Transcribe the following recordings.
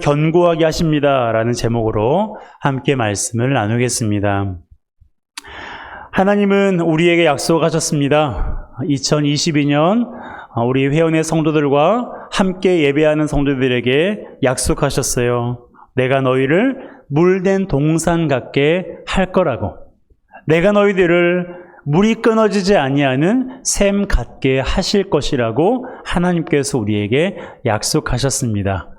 견고하게 하십니다 라는 제목으로 함께 말씀을 나누겠습니다. 하나님은 우리에게 약속하셨습니다. 2022년 우리 회원의 성도들과 함께 예배하는 성도들에게 약속하셨어요. 내가 너희를 물된 동산 같게 할 거라고, 내가 너희들을 물이 끊어지지 아니하는 샘 같게 하실 것이라고 하나님께서 우리에게 약속하셨습니다.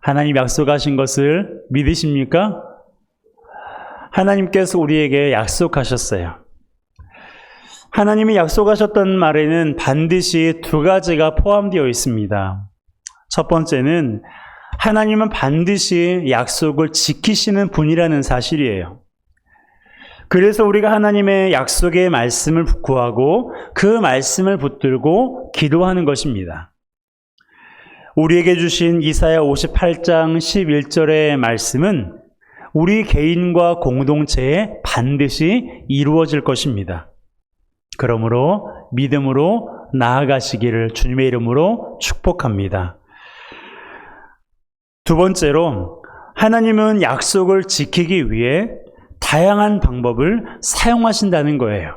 하나님 약속하신 것을 믿으십니까? 하나님께서 우리에게 약속하셨어요. 하나님이 약속하셨던 말에는 반드시 두 가지가 포함되어 있습니다. 첫 번째는 하나님은 반드시 약속을 지키시는 분이라는 사실이에요. 그래서 우리가 하나님의 약속의 말씀을 구하고 그 말씀을 붙들고 기도하는 것입니다. 우리에게 주신 이사야 58장 11절의 말씀은 우리 개인과 공동체에 반드시 이루어질 것입니다. 그러므로 믿음으로 나아가시기를 주님의 이름으로 축복합니다. 두 번째로, 하나님은 약속을 지키기 위해 다양한 방법을 사용하신다는 거예요.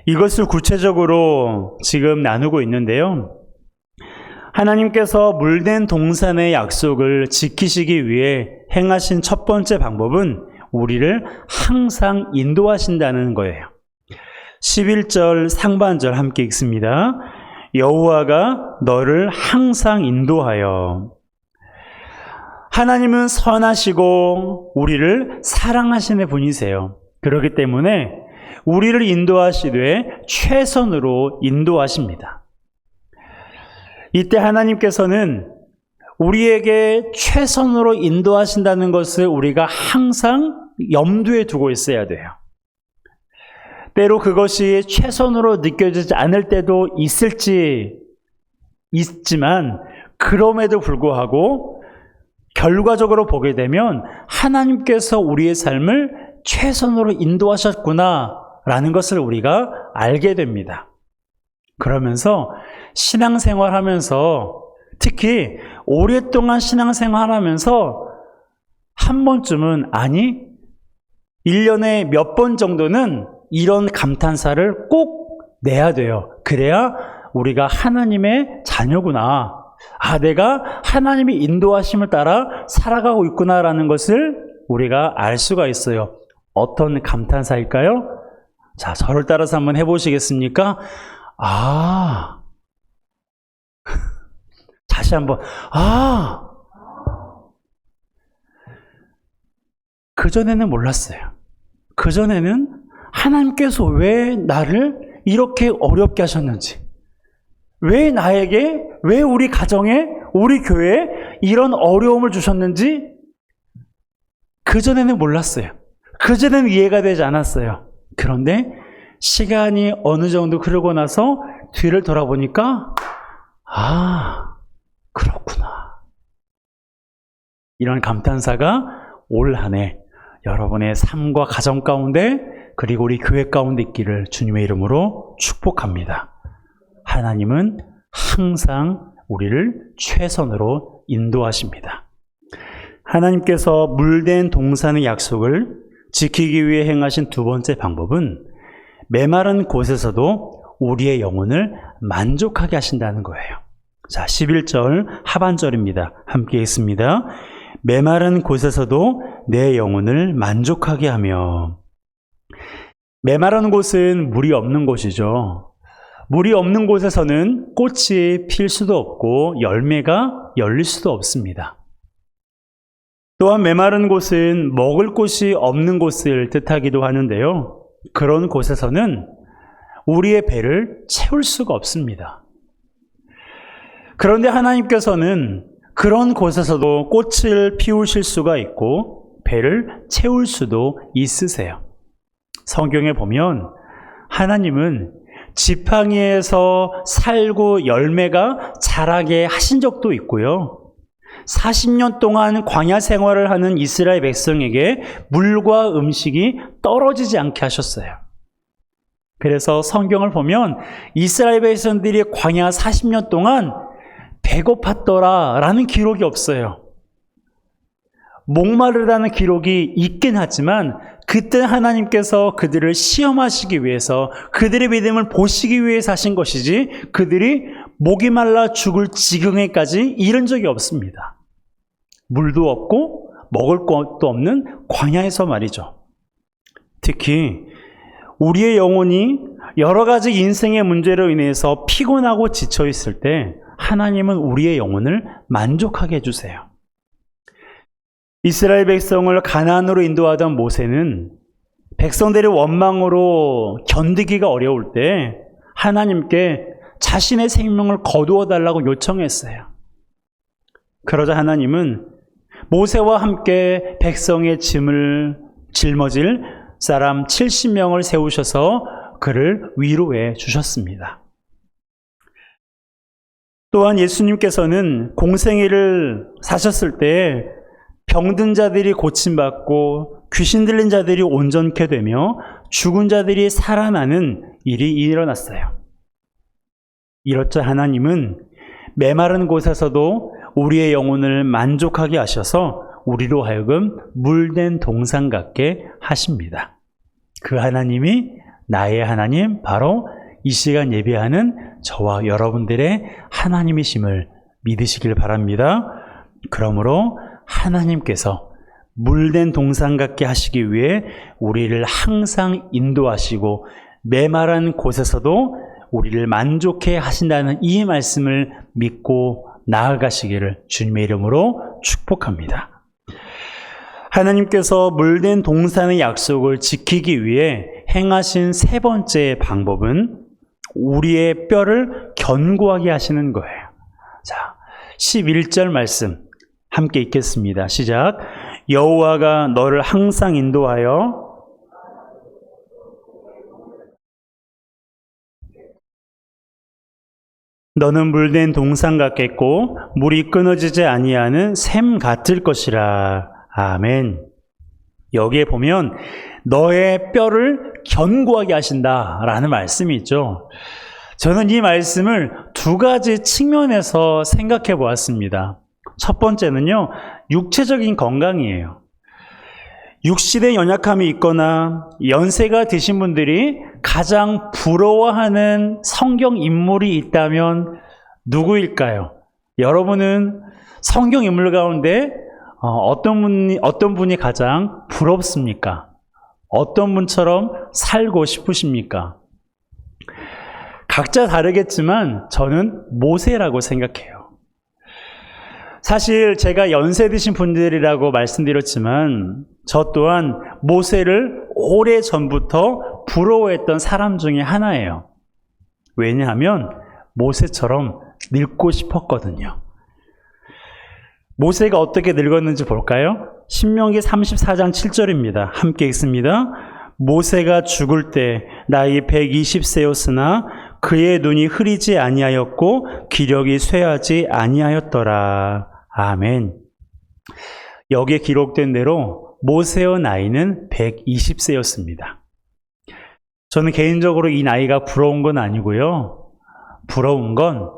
이것을 구체적으로 지금 나누고 있는데요. 하나님께서 물된 동산의 약속을 지키시기 위해 행하신 첫 번째 방법은 우리를 항상 인도하신다는 거예요. 11절 상반절 함께 읽습니다. 여호와가 너를 항상 인도하여. 하나님은 선하시고 우리를 사랑하시는 분이세요. 그렇기 때문에 우리를 인도하시되 최선으로 인도하십니다. 이때 하나님께서는 우리에게 최선으로 인도하신다는 것을 우리가 항상 염두에 두고 있어야 돼요. 때로 그것이 최선으로 느껴지지 않을 때도 있지만 그럼에도 불구하고 결과적으로 보게 되면 하나님께서 우리의 삶을 최선으로 인도하셨구나라는 것을 우리가 알게 됩니다. 그러면서 신앙생활하면서, 특히 오랫동안 신앙생활하면서 한 번쯤은, 아니 1년에 몇 번 정도는 이런 감탄사를 꼭 내야 돼요. 그래야 우리가 하나님의 자녀구나, 내가 하나님의 인도하심을 따라 살아가고 있구나라는 것을 우리가 알 수가 있어요. 어떤 감탄사일까요? 자, 저를 따라서 한번 해보시겠습니까? 다시 한번. 그전에는 몰랐어요. 그전에는 하나님께서 왜 나를 이렇게 어렵게 하셨는지, 왜 나에게, 왜 우리 가정에, 우리 교회에 이런 어려움을 주셨는지 그전에는 몰랐어요. 그전에는 이해가 되지 않았어요. 그런데 시간이 어느 정도 흐르고 나서 뒤를 돌아보니까 그렇구나. 이런 감탄사가 올 한 해 여러분의 삶과 가정 가운데, 그리고 우리 교회 가운데 있기를 주님의 이름으로 축복합니다. 하나님은 항상 우리를 최선으로 인도하십니다. 하나님께서 물된 동산의 약속을 지키기 위해 행하신 두 번째 방법은 메마른 곳에서도 우리의 영혼을 만족하게 하신다는 거예요. 자, 11절 하반절입니다. 함께 읽습니다. 메마른 곳에서도 내 영혼을 만족하게 하며. 메마른 곳은 물이 없는 곳이죠. 물이 없는 곳에서는 꽃이 필 수도 없고 열매가 열릴 수도 없습니다. 또한 메마른 곳은 먹을 곳이 없는 곳을 뜻하기도 하는데요. 그런 곳에서는 우리의 배를 채울 수가 없습니다. 그런데 하나님께서는 그런 곳에서도 꽃을 피우실 수가 있고 배를 채울 수도 있으세요. 성경에 보면 하나님은 지팡이에서 살고 열매가 자라게 하신 적도 있고요. 40년 동안 광야 생활을 하는 이스라엘 백성에게 물과 음식이 떨어지지 않게 하셨어요. 그래서 성경을 보면 이스라엘 백성들이 광야 40년 동안 배고팠더라 라는 기록이 없어요. 목마르다는 기록이 있긴 하지만 그때 하나님께서 그들을 시험하시기 위해서 그들의 믿음을 보시기 위해서 하신 것이지 그들이 목이 말라 죽을 지경에까지 이른 적이 없습니다. 물도 없고 먹을 것도 없는 광야에서 말이죠. 특히 우리의 영혼이 여러 가지 인생의 문제로 인해서 피곤하고 지쳐 있을 때 하나님은 우리의 영혼을 만족하게 해주세요. 이스라엘 백성을 가나안으로 인도하던 모세는 백성들의 원망으로 견디기가 어려울 때 하나님께 자신의 생명을 거두어 달라고 요청했어요. 그러자 하나님은 모세와 함께 백성의 짐을 짊어질 사람 70명을 세우셔서 그를 위로해 주셨습니다. 또한 예수님께서는 공생애를 사셨을 때 병든 자들이 고침받고 귀신 들린 자들이 온전케 되며 죽은 자들이 살아나는 일이 일어났어요. 이렇자 하나님은 메마른 곳에서도 우리의 영혼을 만족하게 하셔서 우리로 하여금 물된 동산 같게 하십니다. 그 하나님이 나의 하나님, 바로 이 시간 예배하는 저와 여러분들의 하나님이심을 믿으시길 바랍니다. 그러므로 하나님께서 물된 동산 같게 하시기 위해 우리를 항상 인도하시고 메마른 곳에서도 우리를 만족해 하신다는 이 말씀을 믿고 나아가시기를 주님의 이름으로 축복합니다. 하나님께서 물된 동산의 약속을 지키기 위해 행하신 세 번째 방법은 우리의 뼈를 견고하게 하시는 거예요. 자, 11절 말씀 함께 읽겠습니다. 시작. 여호와가 너를 항상 인도하여 너는 물된 동산 같겠고 물이 끊어지지 아니하는 샘 같을 것이라. 아멘. 여기에 보면 너의 뼈를 견고하게 하신다라는 말씀이 있죠. 저는 이 말씀을 두 가지 측면에서 생각해 보았습니다. 첫 번째는요, 육체적인 건강이에요. 육신의 연약함이 있거나 연세가 드신 분들이 가장 부러워하는 성경 인물이 있다면 누구일까요? 여러분은 성경 인물 가운데 어떤 분이 가장 부럽습니까? 어떤 분처럼 살고 싶으십니까? 각자 다르겠지만 저는 모세라고 생각해요. 사실 제가 연세 드신 분들이라고 말씀드렸지만 저 또한 모세를 오래전부터 부러워했던 사람 중에 하나예요. 왜냐하면 모세처럼 늙고 싶었거든요. 모세가 어떻게 늙었는지 볼까요? 신명기 34장 7절입니다. 함께 읽습니다. 모세가 죽을 때 나이 120세였으나 그의 눈이 흐리지 아니하였고 기력이 쇠하지 아니하였더라. 아멘. 여기에 기록된 대로 모세의 나이는 120세였습니다. 저는 개인적으로 이 나이가 부러운 건 아니고요. 부러운 건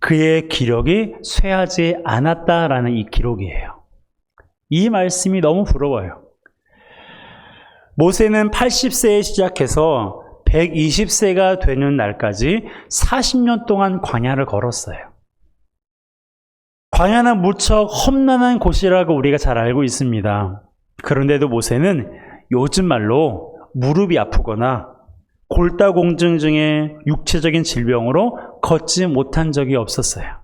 그의 기력이 쇠하지 않았다라는 이 기록이에요. 이 말씀이 너무 부러워요. 모세는 80세에 시작해서 120세가 되는 날까지 40년 동안 광야를 걸었어요. 광야는 무척 험난한 곳이라고 우리가 잘 알고 있습니다. 그런데도 모세는 요즘 말로 무릎이 아프거나 골다공증 등의 육체적인 질병으로 걷지 못한 적이 없었어요.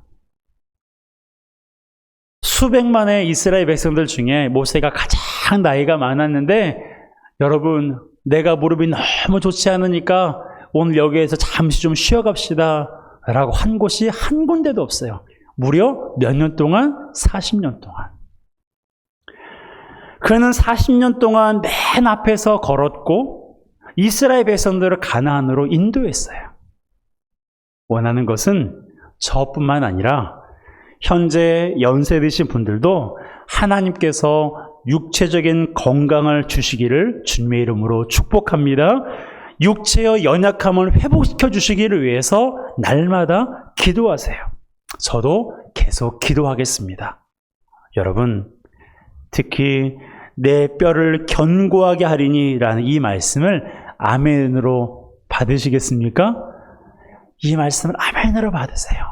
수백만의 이스라엘 백성들 중에 모세가 가장 나이가 많았는데 여러분, 내가 무릎이 너무 좋지 않으니까 오늘 여기에서 잠시 좀 쉬어갑시다 라고 한 곳이 한 군데도 없어요. 무려 몇 년 동안? 40년 동안. 그는 40년 동안 맨 앞에서 걸었고 이스라엘 백성들을 가나안으로 인도했어요. 원하는 것은 저뿐만 아니라 현재 연세 드신 분들도 하나님께서 육체적인 건강을 주시기를 주님의 이름으로 축복합니다. 육체의 연약함을 회복시켜 주시기를 위해서 날마다 기도하세요. 저도 계속 기도하겠습니다. 여러분, 특히 내 뼈를 견고하게 하리니라는 이 말씀을 아멘으로 받으시겠습니까? 이 말씀을 아멘으로 받으세요.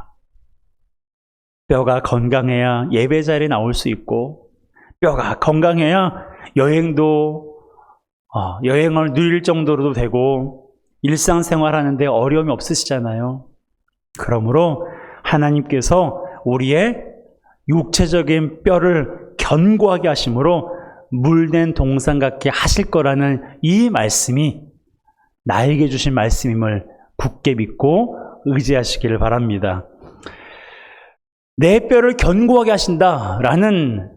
뼈가 건강해야 예배 자리에 나올 수 있고, 뼈가 건강해야 여행을 누릴 정도로도 되고, 일상생활하는데 어려움이 없으시잖아요. 그러므로 하나님께서 우리의 육체적인 뼈를 견고하게 하심으로 물된 동상 같게 하실 거라는 이 말씀이 나에게 주신 말씀임을 굳게 믿고 의지하시기를 바랍니다. 내 뼈를 견고하게 하신다라는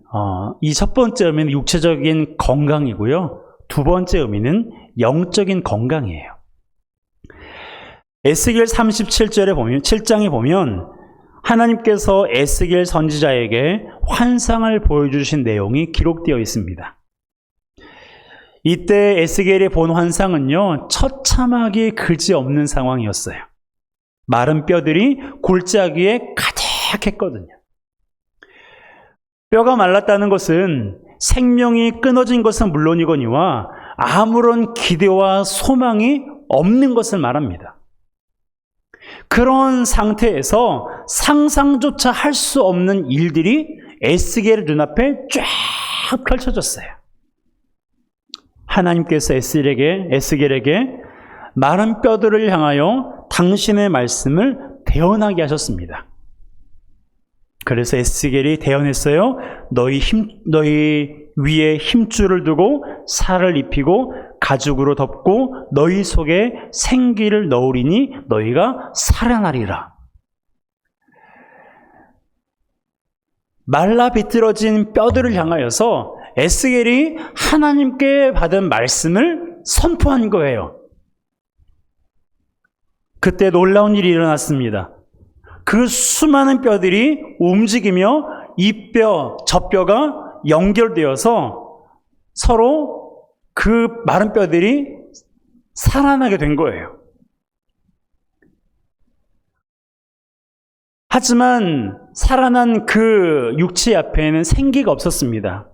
이 첫 번째 의미는 육체적인 건강이고요. 두 번째 의미는 영적인 건강이에요. 에스겔 7장에 보면 하나님께서 에스겔 선지자에게 환상을 보여주신 내용이 기록되어 있습니다. 이때 에스겔이 본 환상은요, 처참하게 그지없는 상황이었어요. 마른 뼈들이 골짜기에 가득했거든요. 뼈가 말랐다는 것은 생명이 끊어진 것은 물론이거니와 아무런 기대와 소망이 없는 것을 말합니다. 그런 상태에서 상상조차 할 수 없는 일들이 에스겔의 눈앞에 쫙 펼쳐졌어요. 하나님께서 에스겔에게 마른 뼈들을 향하여 당신의 말씀을 대언하게 하셨습니다. 그래서 에스겔이 대언했어요. 너희 위에 힘줄을 두고 살을 입히고 가죽으로 덮고 너희 속에 생기를 넣으리니 너희가 살아나리라. 말라 비틀어진 뼈들을 향하여서 에스겔이 하나님께 받은 말씀을 선포한 거예요. 그때 놀라운 일이 일어났습니다. 그 수많은 뼈들이 움직이며 이 뼈, 저 뼈가 연결되어서 서로 그 마른 뼈들이 살아나게 된 거예요. 하지만 살아난 그 육체 앞에는 생기가 없었습니다.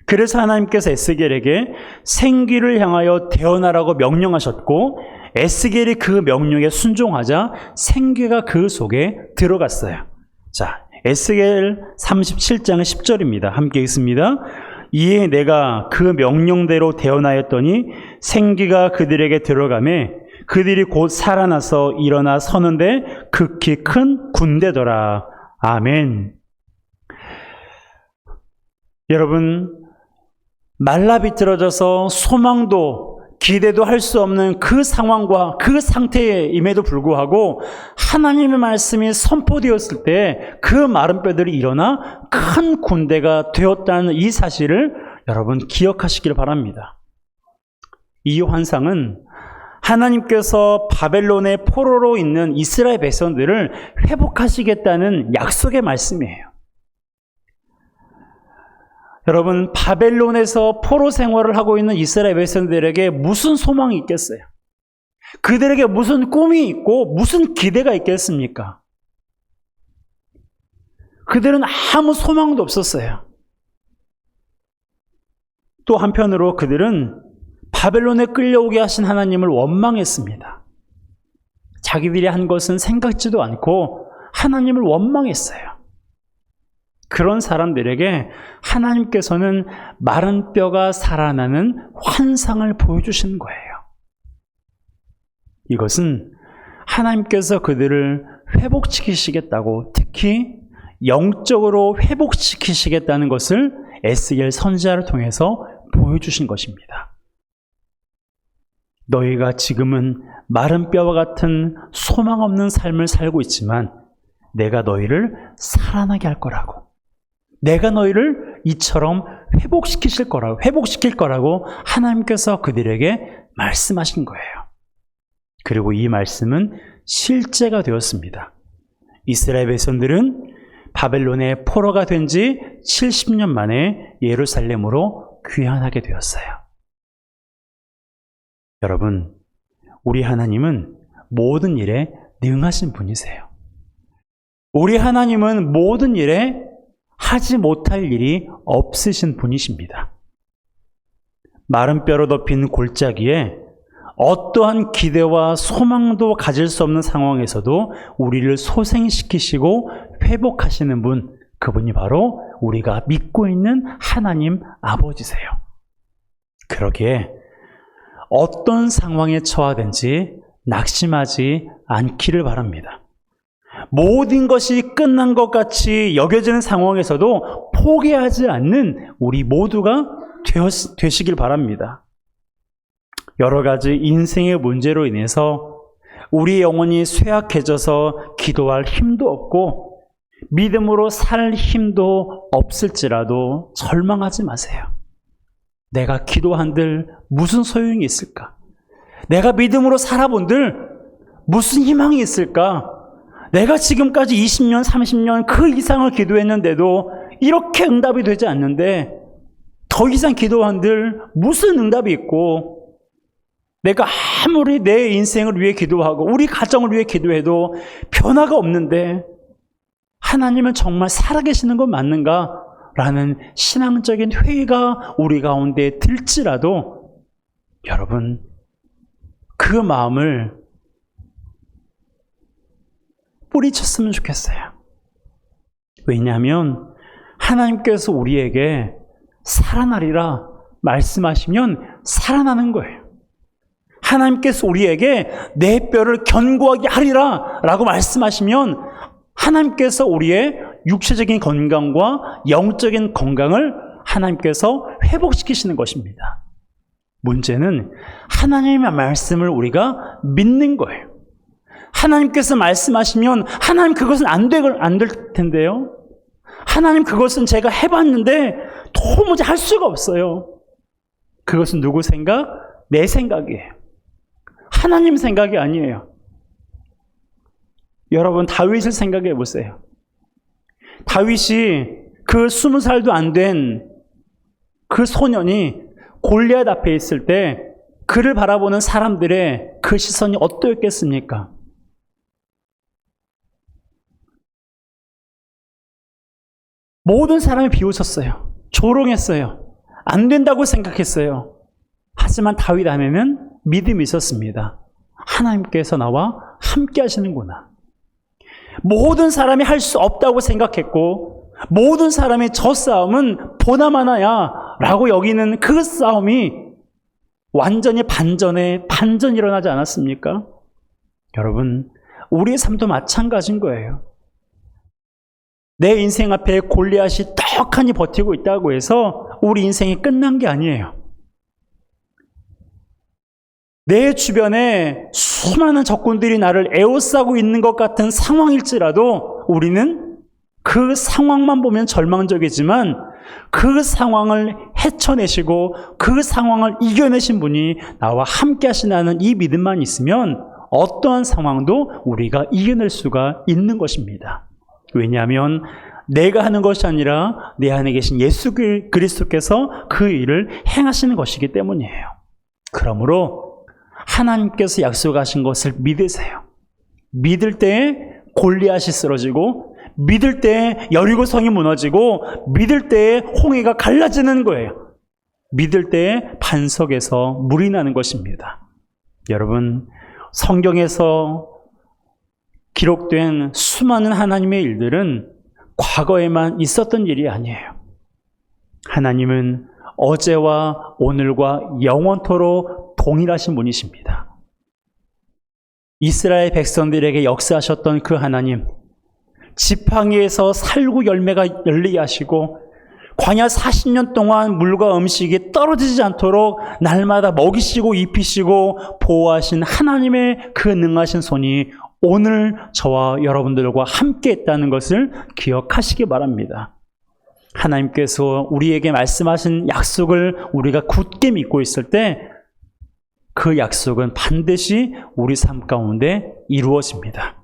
그래서 하나님께서 에스겔에게 생기를 향하여 대언하라고 명령하셨고, 에스겔이 그 명령에 순종하자 생기가 그 속에 들어갔어요. 자, 에스겔 37장 10절입니다. 함께 읽습니다. 이에 내가 그 명령대로 대언하였더니 생기가 그들에게 들어가매 그들이 곧 살아나서 일어나 서는데 극히 큰 군대더라. 아멘. 여러분, 말라 비틀어져서 소망도 기대도 할 수 없는 그 상황과 그 상태임에도 불구하고 하나님의 말씀이 선포되었을 때 그 마른 뼈들이 일어나 큰 군대가 되었다는 이 사실을 여러분 기억하시길 바랍니다. 이 환상은 하나님께서 바벨론의 포로로 있는 이스라엘 백성들을 회복하시겠다는 약속의 말씀이에요. 여러분, 바벨론에서 포로 생활을 하고 있는 이스라엘 백성들에게 무슨 소망이 있겠어요? 그들에게 무슨 꿈이 있고 무슨 기대가 있겠습니까? 그들은 아무 소망도 없었어요. 또 한편으로 그들은 바벨론에 끌려오게 하신 하나님을 원망했습니다. 자기들이 한 것은 생각지도 않고 하나님을 원망했어요. 그런 사람들에게 하나님께서는 마른 뼈가 살아나는 환상을 보여주신 거예요. 이것은 하나님께서 그들을 회복시키시겠다고, 특히 영적으로 회복시키시겠다는 것을 에스겔 선지자를 통해서 보여주신 것입니다. 너희가 지금은 마른 뼈와 같은 소망 없는 삶을 살고 있지만 내가 너희를 살아나게 할 거라고, 내가 너희를 이처럼 회복시킬 거라고 하나님께서 그들에게 말씀하신 거예요. 그리고 이 말씀은 실제가 되었습니다. 이스라엘 백성들은 바벨론의 포로가 된 지 70년 만에 예루살렘으로 귀환하게 되었어요. 여러분, 우리 하나님은 모든 일에 능하신 분이세요. 우리 하나님은 모든 일에 하지 못할 일이 없으신 분이십니다. 마른 뼈로 덮인 골짜기에 어떠한 기대와 소망도 가질 수 없는 상황에서도 우리를 소생시키시고 회복하시는 분, 그분이 바로 우리가 믿고 있는 하나님 아버지세요. 그러기에 어떤 상황에 처하든지 낙심하지 않기를 바랍니다. 모든 것이 끝난 것 같이 여겨지는 상황에서도 포기하지 않는 우리 모두가 되시길 바랍니다. 여러 가지 인생의 문제로 인해서 우리 영혼이 쇠약해져서 기도할 힘도 없고 믿음으로 살 힘도 없을지라도 절망하지 마세요. 내가 기도한들 무슨 소용이 있을까? 내가 믿음으로 살아본들 무슨 희망이 있을까? 내가 지금까지 20년, 30년 그 이상을 기도했는데도 이렇게 응답이 되지 않는데 더 이상 기도한들 무슨 응답이 있고, 내가 아무리 내 인생을 위해 기도하고 우리 가정을 위해 기도해도 변화가 없는데 하나님은 정말 살아계시는 건 맞는가? 라는 신앙적인 회의가 우리 가운데 들지라도 여러분, 그 마음을 뿌리쳤으면 좋겠어요. 왜냐하면 하나님께서 우리에게 살아나리라 말씀하시면 살아나는 거예요. 하나님께서 우리에게 내 뼈를 견고하게 하리라 라고 말씀하시면 하나님께서 우리의 육체적인 건강과 영적인 건강을 하나님께서 회복시키시는 것입니다. 문제는 하나님의 말씀을 우리가 믿는 거예요. 하나님께서 말씀하시면 하나님 그것은 안 될 텐데요. 하나님 그것은 제가 해봤는데 도무지 할 수가 없어요. 그것은 누구 생각? 내 생각이에요. 하나님 생각이 아니에요. 여러분, 다윗을 생각해 보세요. 다윗이 그 20살도 안 된 그 소년이 골리앗 앞에 있을 때 그를 바라보는 사람들의 그 시선이 어떠했겠습니까? 모든 사람이 비웃었어요. 조롱했어요. 안 된다고 생각했어요. 하지만 다윗 안에는 믿음이 있었습니다. 하나님께서 나와 함께 하시는구나. 모든 사람이 할 수 없다고 생각했고 모든 사람이 저 싸움은 보나마나야 라고 여기는 그 싸움이 완전히 반전이 일어나지 않았습니까? 여러분, 우리의 삶도 마찬가지인 거예요. 내 인생 앞에 골리앗이 떡하니 버티고 있다고 해서 우리 인생이 끝난 게 아니에요. 내 주변에 수많은 적군들이 나를 에워싸고 있는 것 같은 상황일지라도 우리는 그 상황만 보면 절망적이지만 그 상황을 헤쳐내시고 그 상황을 이겨내신 분이 나와 함께 하시는 이 믿음만 있으면 어떠한 상황도 우리가 이겨낼 수가 있는 것입니다. 왜냐하면 내가 하는 것이 아니라 내 안에 계신 예수 그리스도께서 그 일을 행하시는 것이기 때문이에요. 그러므로 하나님께서 약속하신 것을 믿으세요. 믿을 때에 골리앗이 쓰러지고 믿을 때에 여리고성이 무너지고 믿을 때에 홍해가 갈라지는 거예요. 믿을 때에 반석에서 물이 나는 것입니다. 여러분, 성경에서 기록된 수많은 하나님의 일들은 과거에만 있었던 일이 아니에요. 하나님은 어제와 오늘과 영원토록 동일하신 분이십니다. 이스라엘 백성들에게 역사하셨던 그 하나님, 지팡이에서 살구 열매가 열리게 하시고 광야 40년 동안 물과 음식이 떨어지지 않도록 날마다 먹이시고 입히시고 보호하신 하나님의 그 능하신 손이 오늘 저와 여러분들과 함께 했다는 것을 기억하시기 바랍니다. 하나님께서 우리에게 말씀하신 약속을 우리가 굳게 믿고 있을 때 그 약속은 반드시 우리 삶 가운데 이루어집니다.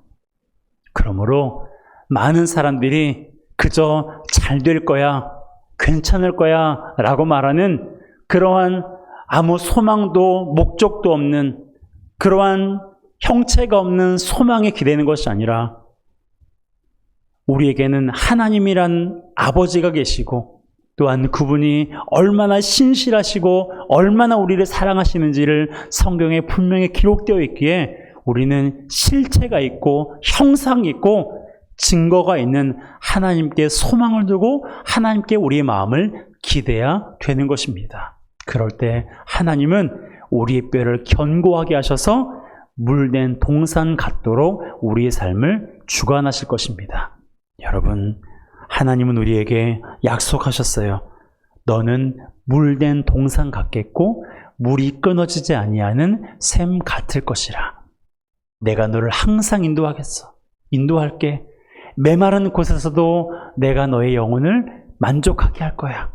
그러므로 많은 사람들이 그저 잘 될 거야, 괜찮을 거야 라고 말하는 그러한 아무 소망도 목적도 없는 그러한 형체가 없는 소망에 기대는 것이 아니라 우리에게는 하나님이란 아버지가 계시고 또한 그분이 얼마나 신실하시고 얼마나 우리를 사랑하시는지를 성경에 분명히 기록되어 있기에 우리는 실체가 있고 형상이 있고 증거가 있는 하나님께 소망을 두고 하나님께 우리의 마음을 기대야 되는 것입니다. 그럴 때 하나님은 우리의 뼈를 견고하게 하셔서 물된 동산 같도록 우리의 삶을 주관하실 것입니다. 여러분, 하나님은 우리에게 약속하셨어요. 너는 물된 동산 같겠고 물이 끊어지지 아니하는 샘 같을 것이라. 내가 너를 항상 인도하겠어. 인도할게. 메마른 곳에서도 내가 너의 영혼을 만족하게 할 거야.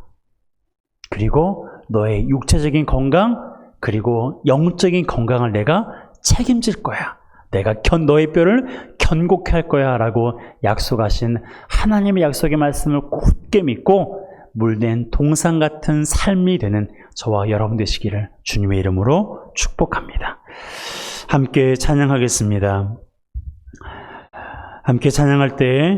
그리고 너의 육체적인 건강, 그리고 영적인 건강을 내가 책임질 거야. 내가 너의 뼈를 견고케 할 거야 라고 약속하신 하나님의 약속의 말씀을 굳게 믿고 물된 동산 같은 삶이 되는 저와 여러분 되시기를 주님의 이름으로 축복합니다. 함께 찬양하겠습니다. 함께 찬양할 때